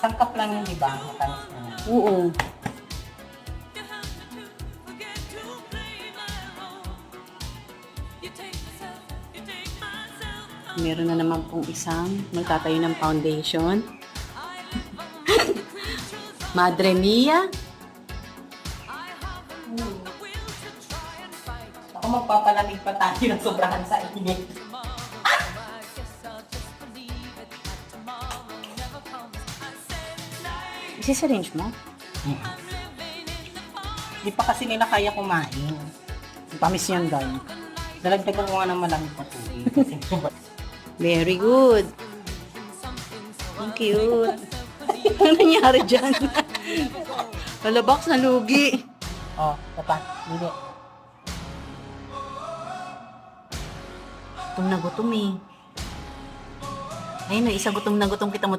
Sangkap lang yun, di ba? Matamis na. Oo. Meron na naman pong isang magtatayo ng foundation. Madre mia. Ako magpapalamig pa tayo ng sobrahan sa init. Isisyringe mo? Di pa kasi nila kaya kumain. Tamis yan, guys. Dalagdagan ko nga ng malamig pa tubig. Kasi Very good. Ang cute. Ano nangyari dyan? Palabaks na lugi. oh, tapa. Hindi. Gutom na gutom eh. Ayun na, isa gutom na gutom kita mo.